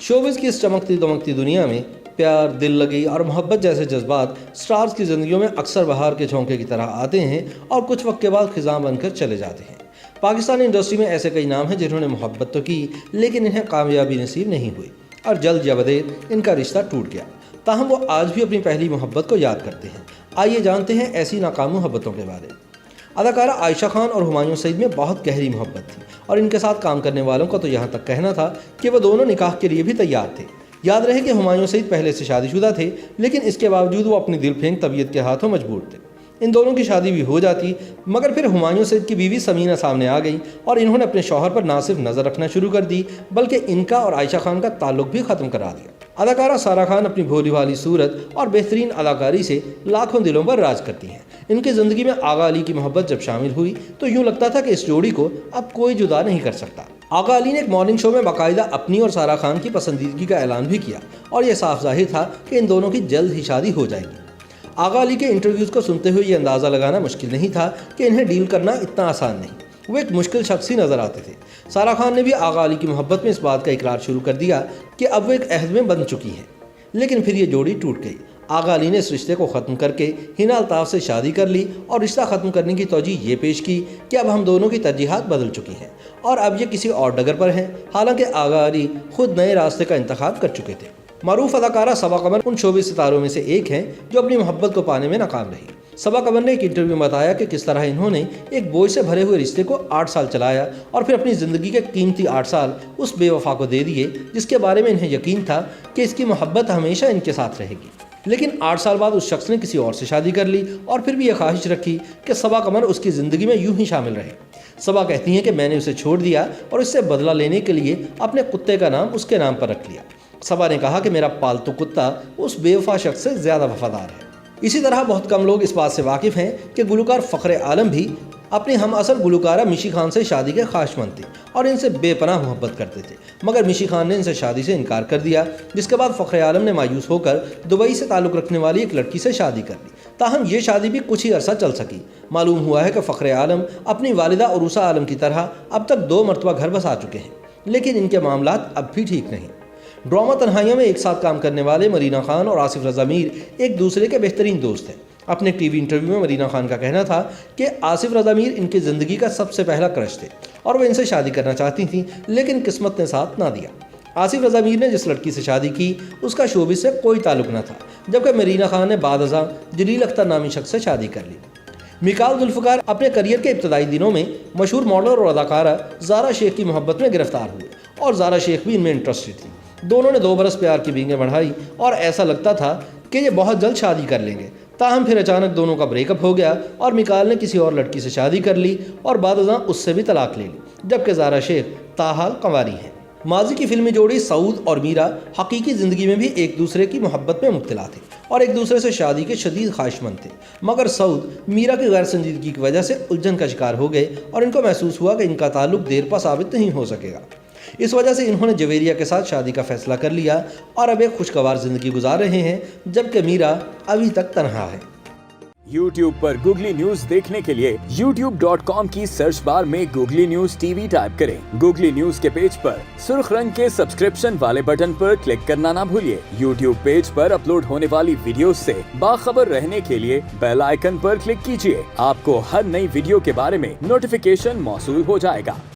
Showbiz की इस चमकती दमकती दुनिया में प्यार, दिल लगी और मोहब्बत जैसे जज्बात स्टार्स की ज़िंदगियों में अक्सर बहार के झोंके की तरह आते हैं और कुछ वक्त के बाद खिज़ां बनकर चले जाते हैं। पाकिस्तानी इंडस्ट्री में ऐसे कई नाम हैं जिन्होंने मोहब्बत तो की, लेकिन इन्हें कामयाबी नसीब नहीं हुई और जल्द या बदेर इनका रिश्ता टूट गया। ताहम वो आज भी अपनी पहली मोहब्बत को याद करते हैं। आइए जानते हैं ऐसी नाकाम मोहब्बतों के बारे में। अदाकारा आयशा खान और हुमायूं सईद में बहुत गहरी मोहब्बत थी और इनके साथ काम करने वालों का तो यहाँ तक कहना था कि वो दोनों निकाह के लिए भी तैयार थे। याद रहे कि हुमायूं सईद पहले से शादीशुदा थे, लेकिन इसके बावजूद वो अपनी दिलफेंग तबीयत के हाथों मजबूर थे। इन दोनों की शादी भी हो जाती, मगर फिर हुमायूं सईद की बीवी समीना सामने आ गई और इन्होंने अपने शौहर पर ना सिर्फ नज़र रखना शुरू कर दी, बल्कि इनका और आयशा खान का ताल्लुक भी ख़त्म करा दिया। अदाकारा सारा खान अपनी भोली भाली सूरत और बेहतरीन अदाकारी से लाखों दिलों पर राज करती हैं। इनकी ज़िंदगी में आगा अली की मोहब्बत जब शामिल हुई तो यूँ लगता था कि इस जोड़ी को अब कोई जुदा नहीं कर सकता। आगा अली ने एक मॉर्निंग शो में बाकायदा अपनी और सारा खान की पसंदीदगी का ऐलान भी किया और यह साफ जाहिर था कि इन दोनों की जल्द ही शादी हो जाएगी। आगा अली के इंटरव्यूज़ को सुनते हुए ये अंदाज़ा लगाना मुश्किल नहीं था कि इन्हें डील करना इतना आसान नहीं। वो एक मुश्किल शख्स ही नज़र आते थे। सारा खान ने भी आगा अली की मोहब्बत में इस बात का इकरार शुरू कर दिया कि अब वो एक अहद में बन चुकी है, लेकिन फिर ये जोड़ी टूट गई। आगा अली ने इस रिश्ते को ख़त्म करके हिना अल्ताफ़ से शादी कर ली और रिश्ता ख़त्म करने की तौजीह ये पेश की कि अब हम दोनों की तरजीहात बदल चुकी हैं और अब ये किसी और डगर पर हैं। हालांकि आगा अली खुद नए रास्ते का इंतखाब कर चुके थे। मरूफ अदाकारा सबा कमर उन शोबिज़ सितारों में से एक हैं जो अपनी मोहब्बत को पाने में नाकाम रही। सबा कमर ने एक इंटरव्यू में बताया कि किस तरह इन्होंने एक बोझ से भरे हुए रिश्ते को 8 साल चलाया और फिर अपनी ज़िंदगी के कीमती 8 साल उस बेवफा को दे दिए जिसके बारे में इन्हें यकीन था कि इसकी मोहब्बत हमेशा इनके साथ रहेगी। लेकिन 8 साल बाद उस शख्स ने किसी और से शादी कर ली और फिर भी यह ख्वाहिश रखी कि सबा कमर उसकी ज़िंदगी में यूं ही शामिल रहे। सबा कहती हैं कि मैंने उसे छोड़ दिया और इससे बदला लेने के लिए अपने कुत्ते का नाम उसके नाम पर रख लिया। सबा ने कहा कि मेरा पालतू कुत्ता उस बेवफा शख्स से ज़्यादा वफादार है। इसी तरह बहुत कम लोग इस बात से वाकिफ़ हैं कि गुलकार फ़ख्र आलम भी अपनी हम असर गुलकारा मिशी खान से शादी के ख्वाहिशमंद थे और इनसे बेपनाह मोहब्बत करते थे, मगर मिशी खान ने इनसे शादी से इनकार कर दिया, जिसके बाद फ़ख्र आलम ने मायूस होकर दुबई से ताल्लुक़ रखने वाली एक लड़की से शादी कर ली। ताहम ये शादी भी कुछ ही अरसा चल सकी। मालूम हुआ है कि फ़ख्र आलम अपनी वालिदा उरूसा आलम की तरह अब तक 2 मरतबा घर बसा चुके हैं, लेकिन इनके मामलात अब भी ठीक नहीं। ड्रामा तन्हाइयों में एक साथ काम करने वाले मरीना खान और आसिफ रज़ा मीर एक दूसरे के बेहतरीन दोस्त हैं। अपने टीवी इंटरव्यू में मरीना खान का कहना था कि आसिफ रज़ा मीर इनकी ज़िंदगी का सबसे पहला क्रश थे और वो इनसे शादी करना चाहती थीं, लेकिन किस्मत ने साथ ना दिया। आसिफ रज़ा मीर ने जिस लड़की से शादी की उसका शोबिज़ से कोई ताल्लुक़ न था, जबकि मरीना खान ने बाद अज़ां जलील अख्तर नामी शख्स से शादी कर ली। मिकाल जुल्फ़िकार अपने करियर के इब्तदाई दिनों में मशहूर मॉडल और अदाकारा ज़ारा शेख की मोहब्बत में गिरफ्तार हुए और ज़ारा शेख भी इनमें इंटरेस्टेड थी। दोनों ने 2 बरस प्यार की बींगें बढ़ाई और ऐसा लगता था कि ये बहुत जल्द शादी कर लेंगे। ताहम फिर अचानक दोनों का ब्रेकअप हो गया और मिकाल ने किसी और लड़की से शादी कर ली और बाद अज़ां उससे भी तलाक ले ली, जबकि ज़ारा शेख ताहाल कंवारी हैं। माजी की फिल्मी जोड़ी सऊद और मीरा हकीकी ज़िंदगी में भी एक दूसरे की मोहब्बत में मुब्तला थे और एक दूसरे से शादी के शदीद ख्वाहिशमंद थे, मगर सऊद मीरा की गैर संजीदगी की वजह से उलझन का शिकार हो गए और इनको महसूस हुआ कि इनका ताल्लुक देर पा साबित नहीं हो सकेगा। इस वजह से इन्होंने जवेरिया के साथ शादी का फैसला कर लिया और अब एक खुशगवार ज़िंदगी गुजार रहे हैं, जबकि मीरा अभी तक तन्हा है। YouTube पर गूगली न्यूज देखने के लिए youtube.com की सर्च बार में गूगली न्यूज टीवी टाइप करें। गूगली न्यूज के पेज पर सुर्ख रंग के सब्सक्रिप्शन वाले बटन पर क्लिक करना ना भूलिए। YouTube पेज पर अपलोड होने वाली वीडियोस से बाखबर रहने के लिए बेल आइकन पर क्लिक कीजिए। आपको हर नई वीडियो के बारे में नोटिफिकेशन मौसूल हो जाएगा।